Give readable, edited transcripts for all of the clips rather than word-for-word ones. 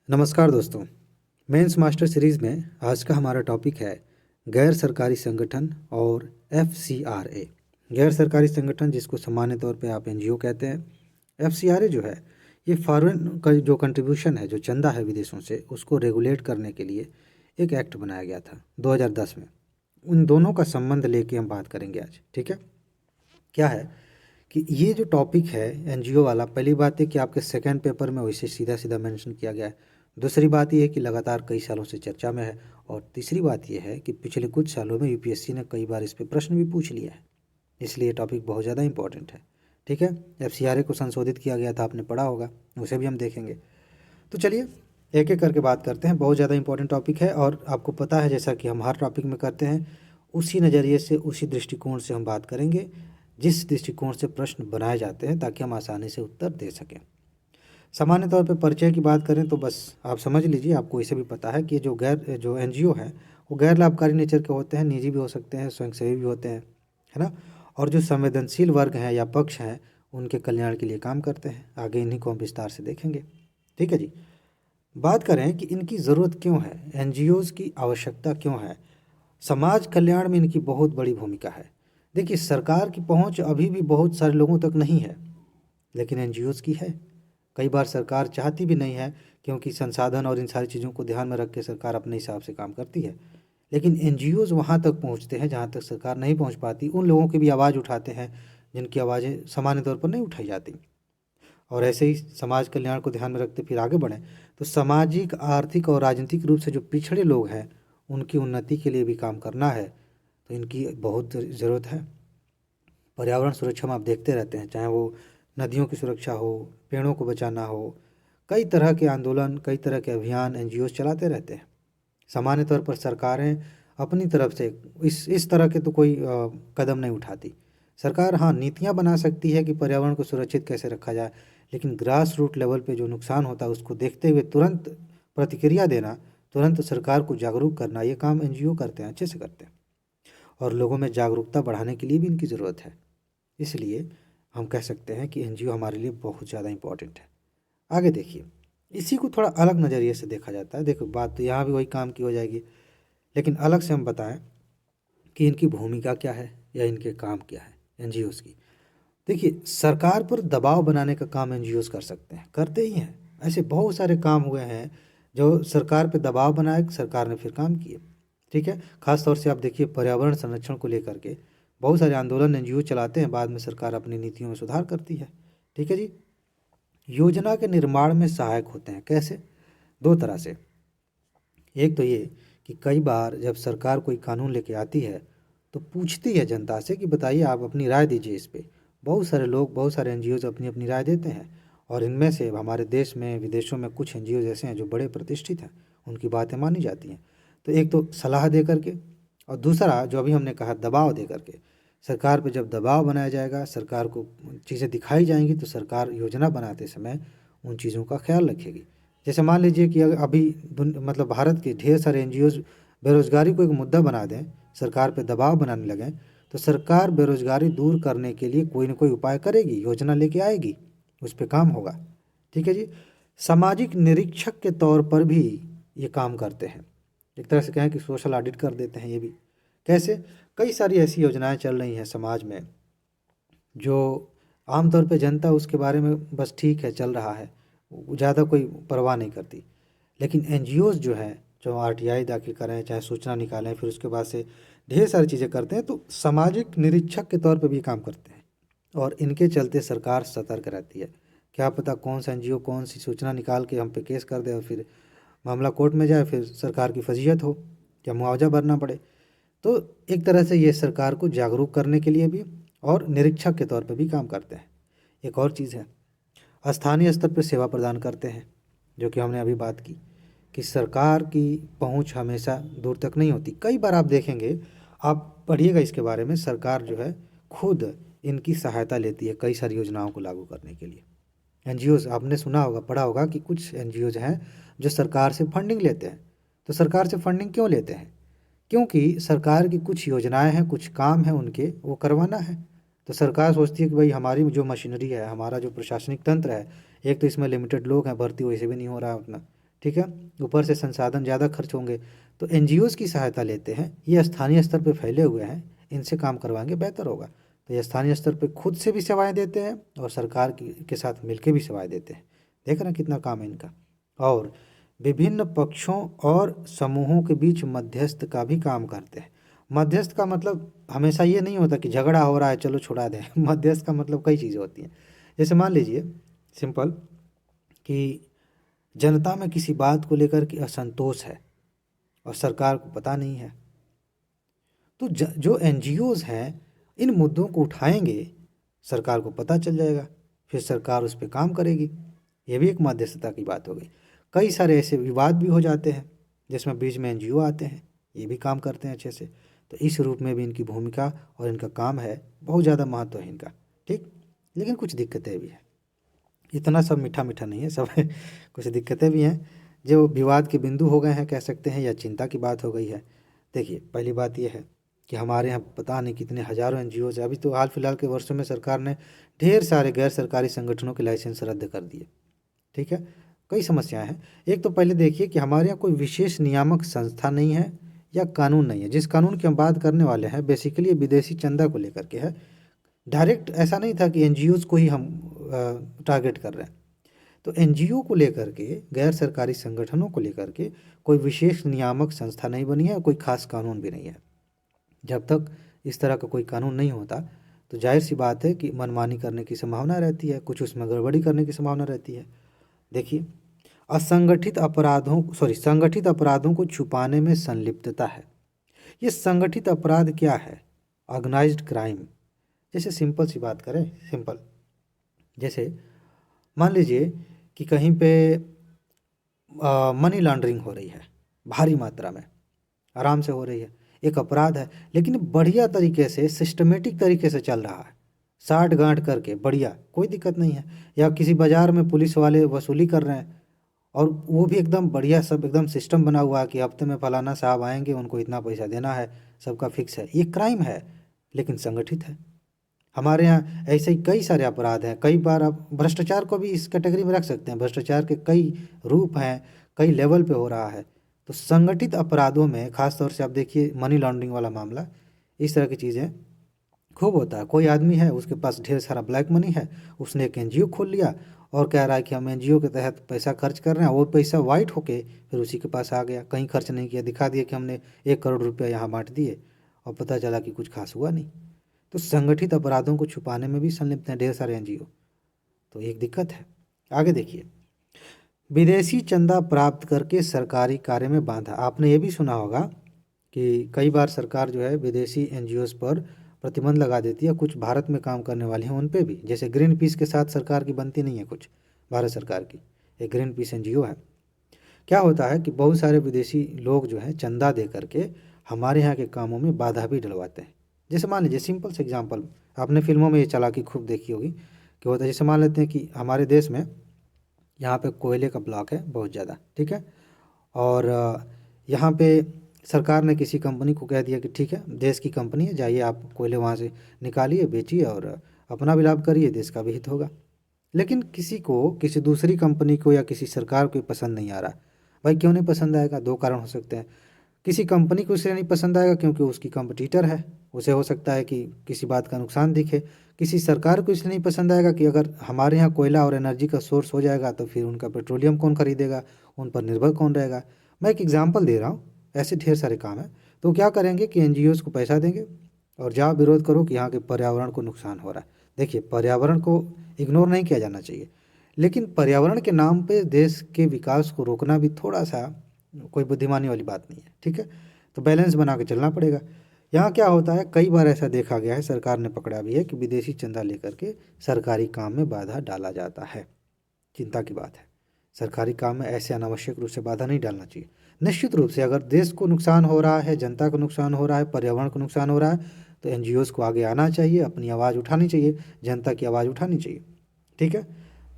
नमस्कार दोस्तों। Mains master series में आज का हमारा टॉपिक है गैर सरकारी संगठन और एफसीआरए। गैर सरकारी संगठन जिसको सामान्य तौर पे आप एनजीओ कहते हैं। एफसीआरए जो है ये फॉरेन का जो कंट्रीब्यूशन है, जो चंदा है विदेशों से, उसको रेगुलेट करने के लिए एक एक्ट बनाया गया था 2010 में। उन दोनों का संबंध लेके हम बात करेंगे आज। ठीक है, क्या है कि ये जो टॉपिक है एनजीओ वाला, पहली बात है कि आपके सेकंड पेपर में वैसे सीधा सीधा मेंशन किया गया है। दूसरी बात ये है कि लगातार कई सालों से चर्चा में है। और तीसरी बात ये है कि पिछले कुछ सालों में यूपीएससी ने कई बार इस पे प्रश्न भी पूछ लिया है, इसलिए ये टॉपिक बहुत ज़्यादा इंपॉर्टेंट है। ठीक है, एफसीआरए को संशोधित किया गया था, आपने पढ़ा होगा, उसे भी हम देखेंगे। तो चलिए एक एक करके बात करते हैं। बहुत ज़्यादा इंपॉर्टेंट टॉपिक है और आपको पता है जैसा कि हम हर टॉपिक में करते हैं, उसी नज़रिए से उसी दृष्टिकोण से हम बात करेंगे जिस दृष्टिकोण से प्रश्न बनाए जाते हैं, ताकि हम आसानी से उत्तर दे सकें। सामान्य तौर पे परिचय की बात करें तो बस आप समझ लीजिए, आपको इसे भी पता है कि जो एनजीओ हैं वो गैर लाभकारी नेचर के होते हैं, निजी भी हो सकते हैं, स्वयंसेवी भी होते हैं, है ना। और जो संवेदनशील वर्ग हैं या पक्ष हैं उनके कल्याण के लिए काम करते हैं। आगे इन्हीं को हम विस्तार से देखेंगे। ठीक है जी, बात करें कि इनकी ज़रूरत क्यों है, एनजीओज़ की आवश्यकता क्यों है। समाज कल्याण में इनकी बहुत बड़ी भूमिका है। देखिए, सरकार की पहुंच अभी भी बहुत सारे लोगों तक नहीं है, लेकिन एनजीओज़ की है। कई बार सरकार चाहती भी नहीं है, क्योंकि संसाधन और इन सारी चीज़ों को ध्यान में रख के सरकार अपने हिसाब से काम करती है। लेकिन एनजीओज़ वहाँ तक पहुँचते हैं जहाँ तक सरकार नहीं पहुँच पाती। उन लोगों की भी आवाज़ उठाते हैं जिनकी आवाज़ें सामान्य तौर पर नहीं उठाई जाती। और ऐसे ही समाज कल्याण को ध्यान में रखते फिर आगे बढ़ें तो सामाजिक, आर्थिक और राजनीतिक रूप से जो पिछड़े लोग हैं उनकी उन्नति के लिए भी काम करना है, तो इनकी बहुत ज़रूरत है। पर्यावरण सुरक्षा में आप देखते रहते हैं, चाहे वो नदियों की सुरक्षा हो, पेड़ों को बचाना हो, कई तरह के आंदोलन, कई तरह के अभियान एनजीओ चलाते रहते हैं। सामान्य तौर पर सरकारें अपनी तरफ से इस तरह के तो कोई कदम नहीं उठाती। सरकार हाँ नीतियाँ बना सकती है कि पर्यावरण को सुरक्षित कैसे रखा जाए, लेकिन ग्रास रूट लेवल पे जो नुकसान होता है उसको देखते हुए तुरंत प्रतिक्रिया देना, तुरंत सरकार को जागरूक करना, ये काम एनजीओ करते हैं, अच्छे से करते हैं। और लोगों में जागरूकता बढ़ाने के लिए भी इनकी ज़रूरत है। इसलिए हम कह सकते हैं कि एनजीओ हमारे लिए बहुत ज़्यादा इम्पोर्टेंट है। आगे देखिए, इसी को थोड़ा अलग नज़रिए से देखा जाता है। देखो, बात तो यहाँ भी वही काम की हो जाएगी, लेकिन अलग से हम बताएं कि इनकी भूमिका क्या है या इनके काम क्या है एनजीओज़ की। देखिए, सरकार पर दबाव बनाने का काम एनजीओज़ कर सकते हैं, करते ही हैं। ऐसे बहुत सारे काम हुए हैं जो सरकार पे दबाव बनाए, सरकार ने फिर काम किए। ठीक है, खास तौर से आप देखिए पर्यावरण संरक्षण को लेकर के बहुत सारे आंदोलन एनजीओ चलाते हैं, बाद में सरकार अपनी नीतियों में सुधार करती है। ठीक है जी, योजना के निर्माण में सहायक होते हैं। कैसे? दो तरह से। एक तो ये कि कई बार जब सरकार कोई कानून लेके आती है तो पूछती है जनता से कि बताइए, आप अपनी राय दीजिए इस पे। बहुत सारे लोग, बहुत सारे एनजीओज अपनी अपनी राय देते हैं, और इनमें से हमारे देश में, विदेशों में कुछ एनजीओज ऐसे हैं जो बड़े प्रतिष्ठित हैं, उनकी बातें मानी जाती हैं। तो एक तो सलाह दे करके, और दूसरा जो अभी हमने कहा दबाव दे करके। सरकार पे जब दबाव बनाया जाएगा, सरकार को चीज़ें दिखाई जाएंगी, तो सरकार योजना बनाते समय उन चीज़ों का ख्याल रखेगी। जैसे मान लीजिए कि अभी मतलब भारत के ढेर सारे एनजीओज बेरोजगारी को एक मुद्दा बना दें, सरकार पे दबाव बनाने लगें, तो सरकार बेरोजगारी दूर करने के लिए कोई ना कोई उपाय करेगी, योजना लेके आएगी, उस पर काम होगा। ठीक है जी, सामाजिक निरीक्षक के तौर पर भी ये काम करते हैं। एक तरह से कहें कि सोशल ऑडिट कर देते हैं ये भी। कैसे? कई सारी ऐसी योजनाएं चल रही हैं समाज में जो आमतौर पे जनता उसके बारे में बस ठीक है चल रहा है, ज़्यादा कोई परवाह नहीं करती। लेकिन एनजीओज़ जो हैं, जो आरटीआई दाखिल करें, चाहे सूचना निकालें, फिर उसके बाद से ढेर सारी चीज़ें करते हैं, तो सामाजिक निरीक्षक के तौर पे भी काम करते हैं। और इनके चलते सरकार सतर्क रहती है। क्या पता कौन सा एनजीओ कौन सी सूचना निकाल के हम पे केस कर दे और फिर मामला कोर्ट में जाए, फिर सरकार की फजीहत हो या मुआवजा भरना पड़े। तो एक तरह से ये सरकार को जागरूक करने के लिए भी और निरीक्षक के तौर पर भी काम करते हैं। एक और चीज़ है, स्थानीय स्तर पर सेवा प्रदान करते हैं, जो कि हमने अभी बात की कि सरकार की पहुंच हमेशा दूर तक नहीं होती। कई बार आप देखेंगे, आप पढ़िएगा इसके बारे में, सरकार जो है खुद इनकी सहायता लेती है कई सारी योजनाओं को लागू करने के लिए। एनजीओज़ आपने सुना होगा, पढ़ा होगा कि कुछ एनजीओज़ हैं जो सरकार से फंडिंग लेते हैं। तो सरकार से फंडिंग क्यों लेते हैं? क्योंकि सरकार की कुछ योजनाएं हैं, कुछ काम हैं उनके, वो करवाना है। तो सरकार सोचती है कि भाई हमारी जो मशीनरी है, हमारा जो प्रशासनिक तंत्र है, एक तो इसमें लिमिटेड लोग हैं, भर्ती वैसे भी नहीं हो रहा है उतना। ठीक है। ऊपर से संसाधन ज़्यादा खर्च होंगे, तो एनजीओज़ की सहायता लेते हैं। ये स्थानीय स्तर पे फैले हुए हैं, इनसे काम करवाएंगे बेहतर होगा। तो ये स्थानीय स्तर पे खुद से भी सेवाएं देते हैं और सरकार के साथ मिलके भी सेवाएं देते हैं। देख रहे हैं कितना काम है इनका। और विभिन्न पक्षों और समूहों के बीच मध्यस्थ का भी काम करते हैं। मध्यस्थ का मतलब हमेशा ये नहीं होता कि झगड़ा हो रहा है चलो छुड़ा दें मध्यस्थ का मतलब कई चीज़ें होती हैं। जैसे मान लीजिए सिंपल कि जनता में किसी बात को लेकर के असंतोष है और सरकार को पता नहीं है, तो जो एनजीओज़ हैं इन मुद्दों को उठाएंगे, सरकार को पता चल जाएगा, फिर सरकार उस पर काम करेगी। ये भी एक मध्यस्थता की बात हो गई। कई सारे ऐसे विवाद भी हो जाते हैं जिसमें बीच में एनजीओ आते हैं, ये भी काम करते हैं अच्छे से। तो इस रूप में भी इनकी भूमिका और इनका काम है, बहुत ज़्यादा महत्व है इनका। ठीक, लेकिन कुछ दिक्कतें भी हैं। इतना सब मीठा मीठा नहीं है सब कुछ दिक्कतें भी हैं जो विवाद के बिंदु हो गए हैं कह सकते हैं, या चिंता की बात हो गई है। देखिए पहली बात यह है कि हमारे यहाँ पता नहीं कितने हज़ारों एनजीओज है। अभी तो हाल फिलहाल के वर्षों में सरकार ने ढेर सारे गैर सरकारी संगठनों के लाइसेंस रद्द कर दिए। ठीक है, कई समस्याएं हैं। एक तो पहले देखिए कि हमारे यहाँ कोई विशेष नियामक संस्था नहीं है या कानून नहीं है। जिस कानून की हम बात करने वाले हैं बेसिकली विदेशी चंदा को लेकर के है। डायरेक्ट ऐसा नहीं था कि एनजीओज को ही हम टारगेट कर रहे हैं। तो एनजीओ को लेकर के, गैर सरकारी संगठनों को लेकर के कोई विशेष नियामक संस्था नहीं बनी है, कोई खास कानून भी नहीं है। जब तक इस तरह का कोई कानून नहीं होता तो जाहिर सी बात है कि मनमानी करने की संभावना रहती है, कुछ उसमें गड़बड़ी करने की संभावना रहती है। देखिए संगठित अपराधों को छुपाने में संलिप्तता है। ये संगठित अपराध क्या है? Organised crime. जैसे सिंपल सी बात करें, सिंपल जैसे मान लीजिए कि कहीं पे मनी लॉन्ड्रिंग हो रही है भारी मात्रा में, आराम से हो रही है, एक अपराध है, लेकिन बढ़िया तरीके से सिस्टमेटिक तरीके से चल रहा है, साठ गांठ करके बढ़िया, कोई दिक्कत नहीं है। या किसी बाज़ार में पुलिस वाले वसूली कर रहे हैं और वो भी एकदम बढ़िया, सब एकदम सिस्टम बना हुआ है कि हफ्ते में फलाना साहब आएंगे, उनको इतना पैसा देना है, सबका फिक्स है। ये क्राइम है लेकिन संगठित है। हमारे यहाँ ऐसे ही कई सारे अपराध हैं। कई बार आप भ्रष्टाचार को भी इस कैटेगरी में रख सकते हैं। भ्रष्टाचार के कई रूप हैं, कई लेवल पे हो रहा है। तो संगठित अपराधों में खास तौर से आप देखिए मनी लॉन्ड्रिंग वाला मामला, इस तरह की चीज़ें खूब होता है। कोई आदमी है उसके पास ढेर सारा ब्लैक मनी है, उसने एक एनजीओ खोल लिया और कह रहा है कि हम एनजीओ के तहत पैसा खर्च कर रहे हैं। वो पैसा वाइट होके फिर उसी के पास आ गया, कहीं खर्च नहीं किया, दिखा दिया कि हमने 1 करोड़ रुपया यहाँ बांट दिए और पता चला कि कुछ खास हुआ नहीं। तो संगठित अपराधों को छुपाने में भी संलिप्त हैं ढेर सारे एनजीओ। तो एक दिक्कत है। आगे देखिए, विदेशी चंदा प्राप्त करके सरकारी कार्य में बाधा। आपने ये भी सुना होगा कि कई बार सरकार जो है विदेशी एनजीओज पर प्रतिबंध लगा देती है, कुछ भारत में काम करने वाले हैं उन पे भी। जैसे ग्रीन पीस के साथ सरकार की बनती नहीं है कुछ, भारत सरकार की एक ग्रीन पीस एनजीओ है। क्या होता है कि बहुत सारे विदेशी लोग जो हैं चंदा दे करके हमारे यहाँ के कामों में बाधा भी डलवाते हैं। जैसे मान लीजिए सिंपल से एग्जांपल, आपने फिल्मों में ये चालाकी खूब देखी होगी कि होता है, जैसे मान लेते हैं कि हमारे देश में यहाँ पे कोयले का ब्लॉक है बहुत ज़्यादा, ठीक है। और यहाँ पे सरकार ने किसी कंपनी को कह दिया कि ठीक है, देश की कंपनी है, जाइए आप कोयले वहाँ से निकालिए, बेचिए और अपना भी लाभ करिए, देश का भी हित होगा। लेकिन किसी को, किसी दूसरी कंपनी को या किसी सरकार को पसंद नहीं आ रहा। भाई क्यों नहीं पसंद आएगा? दो कारण हो सकते हैं। किसी कंपनी को इसलिए नहीं पसंद आएगा क्योंकि उसकी कंपटीटर है, उसे हो सकता है कि किसी बात का नुकसान दिखे। किसी सरकार को इसलिए नहीं पसंद आएगा कि अगर हमारे यहाँ कोयला और एनर्जी का सोर्स हो जाएगा तो फिर उनका पेट्रोलियम कौन खरीदेगा, उन पर निर्भर कौन रहेगा। मैं एक एग्जांपल दे रहा हूँ, ऐसे ढेर सारे काम हैं। तो क्या करेंगे कि एनजीओज़ को पैसा देंगे और जाओ विरोध करो कि यहाँ के पर्यावरण को नुकसान हो रहा है। देखिए पर्यावरण को इग्नोर नहीं किया जाना चाहिए, लेकिन पर्यावरण के नाम पे देश के विकास को रोकना भी थोड़ा सा कोई बुद्धिमानी वाली बात नहीं है, ठीक है। तो बैलेंस बना के चलना पड़ेगा। यहाँ क्या होता है, कई बार ऐसा देखा गया है, सरकार ने पकड़ा भी है कि विदेशी चंदा लेकर के सरकारी काम में बाधा डाला जाता है। चिंता की बात है। सरकारी काम में ऐसे अनावश्यक रूप से बाधा नहीं डालना चाहिए। निश्चित रूप से अगर देश को नुकसान हो रहा है, जनता को नुकसान हो रहा है, पर्यावरण को नुकसान हो रहा है, तो एनजीओज़ को आगे आना चाहिए, अपनी आवाज़ उठानी चाहिए, जनता की आवाज़ उठानी चाहिए, ठीक है।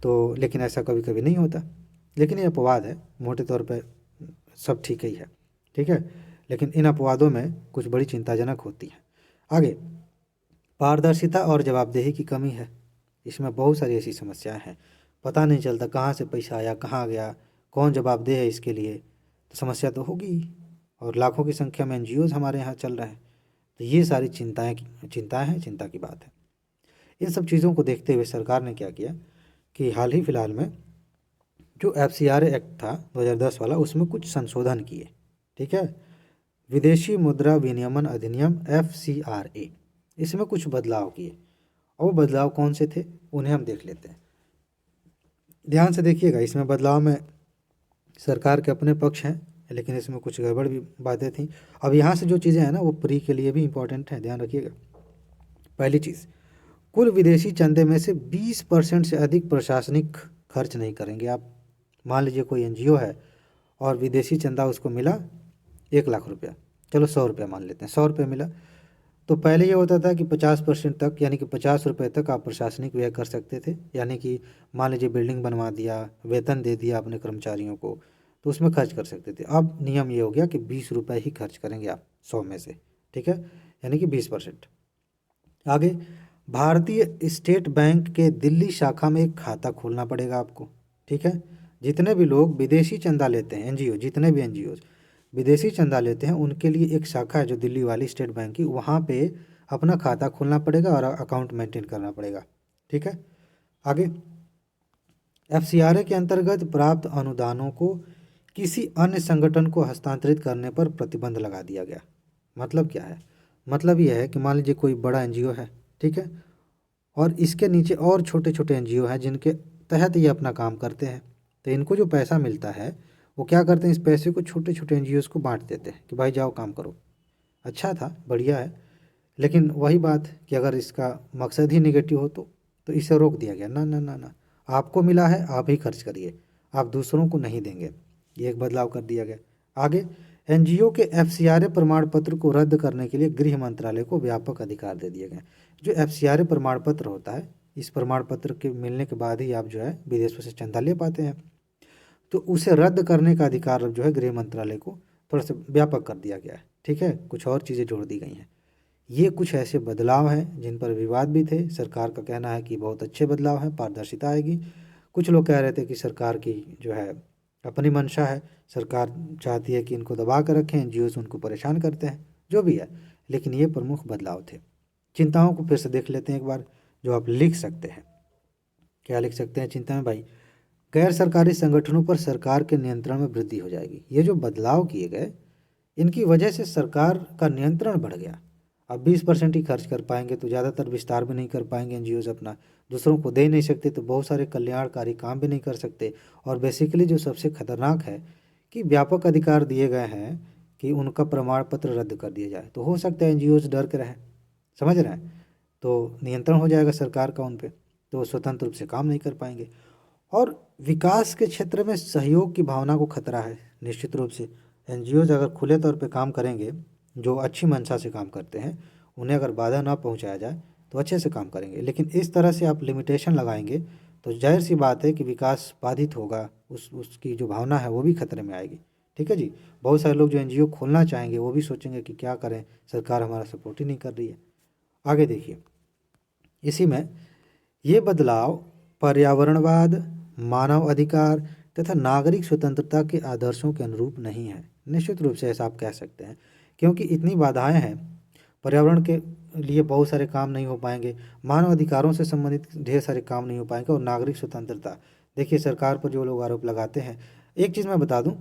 तो लेकिन ऐसा कभी कभी नहीं होता। लेकिन ये अपवाद है, मोटे तौर पर सब ठीक ही है, ठीक है। लेकिन इन अपवादों में कुछ बड़ी चिंताजनक होती है। आगे, पारदर्शिता और जवाबदेही की कमी है। इसमें बहुत सारी ऐसी समस्याएं हैं, पता नहीं चलता कहाँ से पैसा आया, कहाँ गया, कौन जवाबदेह है इसके लिए, तो समस्या तो होगी ही। और लाखों की संख्या में एनजीओज हमारे यहाँ चल रहे हैं, तो ये सारी चिंताएं हैं, चिंता की बात है। इन सब चीज़ों को देखते हुए सरकार ने क्या किया कि हाल ही फिलहाल में जो एफसीआरए एक्ट था 2010 वाला, उसमें कुछ संशोधन किए। ठीक है, विदेशी मुद्रा विनियमन अधिनियम एफसीआरए, इसमें कुछ बदलाव किए। और वो बदलाव कौन से थे उन्हें हम देख लेते हैं। ध्यान से देखिएगा, इसमें बदलाव में सरकार के अपने पक्ष हैं, लेकिन इसमें कुछ गड़बड़ भी बातें थी। अब यहाँ से जो चीज़ें हैं ना, वो प्री के लिए भी इम्पोर्टेंट है, ध्यान रखिएगा। पहली चीज़, कुल विदेशी चंदे में से 20% से अधिक प्रशासनिक खर्च नहीं करेंगे आप। मान लीजिए कोई एनजीओ है और विदेशी चंदा उसको मिला 1 लाख रुपया, चलो 100 रुपया मान लेते हैं, 100 रुपये मिला, तो पहले ये होता था कि 50% तक, यानी कि 50 रुपये तक आप प्रशासनिक व्यय कर सकते थे। यानी कि मान लीजिए बिल्डिंग बनवा दिया, वेतन दे दिया अपने कर्मचारियों को, तो उसमें खर्च कर सकते थे। अब नियम ये हो गया कि 20 रुपये ही खर्च करेंगे आप 100 में से। ठीक है, यानी कि 20%। आगे, भारतीय स्टेट बैंक के दिल्ली शाखा में एक खाता खोलना पड़ेगा आपको। ठीक है, जितने भी लोग विदेशी चंदा लेते हैं, एनजीओ, जितने भी एनजीओ विदेशी चंदा लेते हैं, उनके लिए एक शाखा है जो दिल्ली वाली स्टेट बैंक की, वहाँ पे अपना खाता खोलना पड़ेगा और अकाउंट मेंटेन करना पड़ेगा। ठीक है, आगे, एफसीआरए के अंतर्गत प्राप्त अनुदानों को किसी अन्य संगठन को हस्तांतरित करने पर प्रतिबंध लगा दिया गया। मतलब क्या है? मतलब यह है कि मान लीजिए कोई बड़ा एनजीओ है, ठीक है, और इसके नीचे और छोटे छोटे एनजीओ हैं जिनके तहत ये अपना काम करते हैं, तो इनको जो पैसा मिलता है वो क्या करते हैं, इस पैसे को छोटे छोटे एनजीओ को बांट देते हैं कि भाई जाओ काम करो। अच्छा था, बढ़िया है, लेकिन वही बात कि अगर इसका मकसद ही निगेटिव हो तो इसे रोक दिया गया। ना ना ना ना, आपको मिला है आप ही खर्च करिए, आप दूसरों को नहीं देंगे, ये एक बदलाव कर दिया गया। आगे, एनजीओ के एफसीआरए प्रमाण पत्र को रद्द करने के लिए गृह मंत्रालय को व्यापक अधिकार दे दिए गए। जो एफसीआरए प्रमाण पत्र होता है, इस प्रमाण पत्र के मिलने के बाद ही आप जो है विदेशों से चंदा ले पाते हैं, तो उसे रद्द करने का अधिकार अब जो है गृह मंत्रालय को थोड़ा सा व्यापक कर दिया गया है। ठीक है, कुछ और चीज़ें जोड़ दी गई हैं। ये कुछ ऐसे बदलाव हैं जिन पर विवाद भी थे। सरकार का कहना है कि बहुत अच्छे बदलाव हैं, पारदर्शिता आएगी। कुछ लोग कह रहे थे कि सरकार की जो है अपनी मंशा है, सरकार चाहती है कि इनको दबा कर रखें, एनजीओ उनको परेशान करते हैं, जो भी है, लेकिन ये प्रमुख बदलाव थे। चिंताओं को फिर से देख लेते हैं एक बार, जो आप लिख सकते हैं। क्या लिख सकते हैं चिंता में भाई? गैर सरकारी संगठनों पर सरकार के नियंत्रण में वृद्धि हो जाएगी। ये जो बदलाव किए गए, इनकी वजह से सरकार का नियंत्रण बढ़ गया। अब 20% ही खर्च कर पाएंगे तो ज़्यादातर विस्तार भी नहीं कर पाएंगे एनजीओज अपना, दूसरों को दे नहीं सकते तो बहुत सारे कल्याणकारी काम भी नहीं कर सकते। और बेसिकली जो सबसे खतरनाक है कि व्यापक अधिकार दिए गए हैं कि उनका प्रमाण पत्र रद्द कर दिया जाए, तो हो सकता है एनजीओज डर के रहें, समझ रहे हैं, तो नियंत्रण हो जाएगा सरकार का उन पर, तो स्वतंत्र रूप से काम नहीं कर पाएंगे। और विकास के क्षेत्र में सहयोग की भावना को खतरा है निश्चित रूप से। एनजीओज अगर खुले तौर पे काम करेंगे, जो अच्छी मंशा से काम करते हैं, उन्हें अगर बाधा ना पहुंचाया जाए तो अच्छे से काम करेंगे। लेकिन इस तरह से आप लिमिटेशन लगाएंगे तो जाहिर सी बात है कि विकास बाधित होगा, उसकी जो भावना है वो भी खतरे में आएगी। ठीक है जी, बहुत सारे लोग जो एनजीओ खोलना चाहेंगे वो भी सोचेंगे कि क्या करें, सरकार हमारा सपोर्ट ही नहीं कर रही है। आगे देखिए, इसी में ये बदलाव पर्यावरणवाद, मानव अधिकार तथा नागरिक स्वतंत्रता के आदर्शों के अनुरूप नहीं है। निश्चित रूप से ऐसा आप कह सकते हैं, क्योंकि इतनी बाधाएं हैं, पर्यावरण के लिए बहुत सारे काम नहीं हो पाएंगे, मानव अधिकारों से संबंधित ढेर सारे काम नहीं हो पाएंगे, और नागरिक स्वतंत्रता, देखिए सरकार पर जो लोग आरोप लगाते हैं, एक चीज़ मैं बता दूं,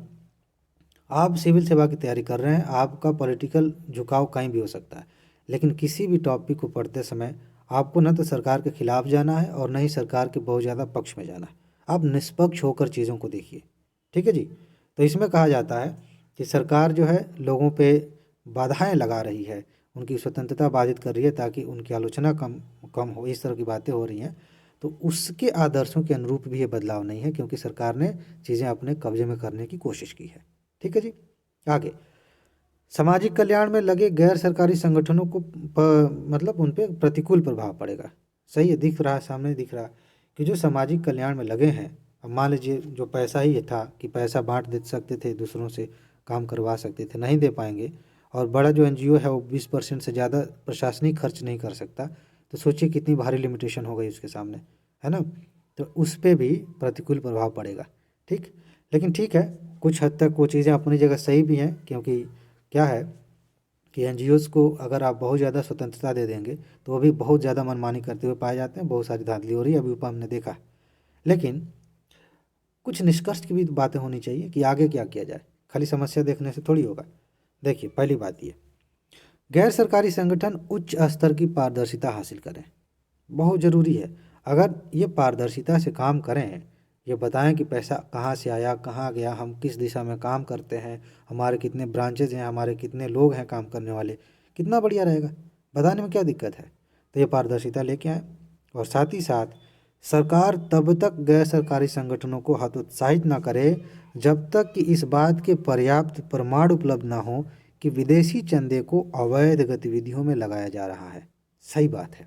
आप सिविल सेवा की तैयारी कर रहे हैं, आपका पॉलिटिकल झुकाव कहीं भी हो सकता है, लेकिन किसी भी टॉपिक को पढ़ते समय आपको न तो सरकार के खिलाफ जाना है और न ही सरकार के बहुत ज़्यादा पक्ष में जाना है। आप निष्पक्ष होकर चीज़ों को देखिए। ठीक है जी, तो इसमें कहा जाता है कि सरकार जो है लोगों पे बाधाएं लगा रही है, उनकी स्वतंत्रता बाधित कर रही है ताकि उनकी आलोचना कम कम हो, इस तरह की बातें हो रही हैं। तो उसके आदर्शों के अनुरूप भी ये बदलाव नहीं है, क्योंकि सरकार ने चीज़ें अपने कब्जे में करने की कोशिश की है। ठीक है जी, आगे, सामाजिक कल्याण में लगे गैर सरकारी संगठनों को मतलब उन पर प्रतिकूल प्रभाव पड़ेगा। सही है, दिख रहा है, सामने दिख रहा है कि जो सामाजिक कल्याण में लगे हैं, अब मान लीजिए जो पैसा ही था कि पैसा बांट दे सकते थे, दूसरों से काम करवा सकते थे, नहीं दे पाएंगे, और बड़ा जो एनजीओ है वो 20% से ज़्यादा प्रशासनिक खर्च नहीं कर सकता, तो सोचिए कितनी भारी लिमिटेशन हो गई उसके सामने, है ना, तो उस पर भी प्रतिकूल प्रभाव पड़ेगा। ठीक, लेकिन ठीक है, कुछ हद तक वो चीज़ें अपनी जगह सही भी हैं, क्योंकि क्या है कि एनजीओज़ को अगर आप बहुत ज़्यादा स्वतंत्रता दे देंगे तो वो भी बहुत ज़्यादा मनमानी करते हुए पाए जाते हैं, बहुत सारी धांधली हो रही है, अभी ऊपर हमने देखा। लेकिन कुछ निष्कर्ष की भी बातें होनी चाहिए कि आगे क्या किया जाए, खाली समस्या देखने से थोड़ी होगा। देखिए, पहली बात ये, गैर सरकारी संगठन उच्च स्तर की पारदर्शिता हासिल करें, बहुत ज़रूरी है। अगर ये पारदर्शिता से काम करें, ये बताएं कि पैसा कहाँ से आया, कहाँ गया, हम किस दिशा में काम करते हैं, हमारे कितने ब्रांचेज हैं, हमारे कितने लोग हैं काम करने वाले, कितना बढ़िया रहेगा, बताने में क्या दिक्कत है। तो ये पारदर्शिता लेके आए। और साथ ही साथ सरकार तब तक गैर सरकारी संगठनों को हतोत्साहित ना करे जब तक कि इस बात के पर्याप्त प्रमाण उपलब्ध ना हो कि विदेशी चंदे को अवैध गतिविधियों में लगाया जा रहा है। सही बात है।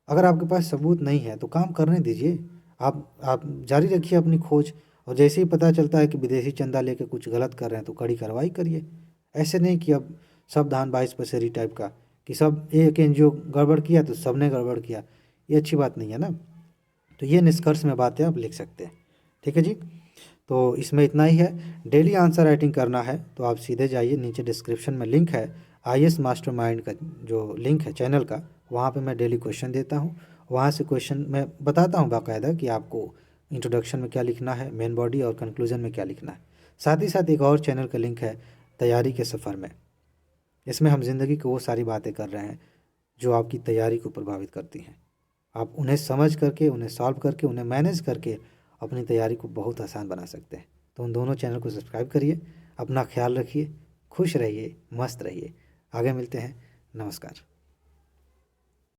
अगर आपके पास सबूत नहीं है तो काम करने दीजिए, आप जारी रखिए अपनी खोज, और जैसे ही पता चलता है कि विदेशी चंदा लेके कुछ गलत कर रहे हैं तो कड़ी कार्रवाई करिए। ऐसे नहीं कि अब सब धान बाईस पसेरी टाइप का, कि सब एक एनजीओ गड़बड़ किया तो सबने गड़बड़ किया, ये अच्छी बात नहीं है ना। तो ये निष्कर्ष में बातें आप लिख सकते हैं। ठीक है जी। तो इसमें इतना ही है। डेली आंसर राइटिंग करना है तो आप सीधे जाइए, नीचे डिस्क्रिप्शन में लिंक है आईएएस मास्टरमाइंड का, जो लिंक है चैनल का, वहाँ पे मैं डेली क्वेश्चन देता हूँ। वहाँ से क्वेश्चन मैं बताता हूँ बाकायदा कि आपको इंट्रोडक्शन में क्या लिखना है, मेन बॉडी और कंक्लूजन में क्या लिखना है। साथ ही साथ एक और चैनल का लिंक है तैयारी के सफ़र में। इसमें हम ज़िंदगी की वो सारी बातें कर रहे हैं जो आपकी तैयारी को प्रभावित करती हैं। आप उन्हें समझ करके, उन्हें सॉल्व करके, उन्हें मैनेज करके अपनी तैयारी को बहुत आसान बना सकते हैं। तो उन दोनों चैनल को सब्सक्राइब करिए। अपना ख्याल रखिए, खुश रहिए, मस्त रहिए। आगे मिलते हैं। नमस्कार।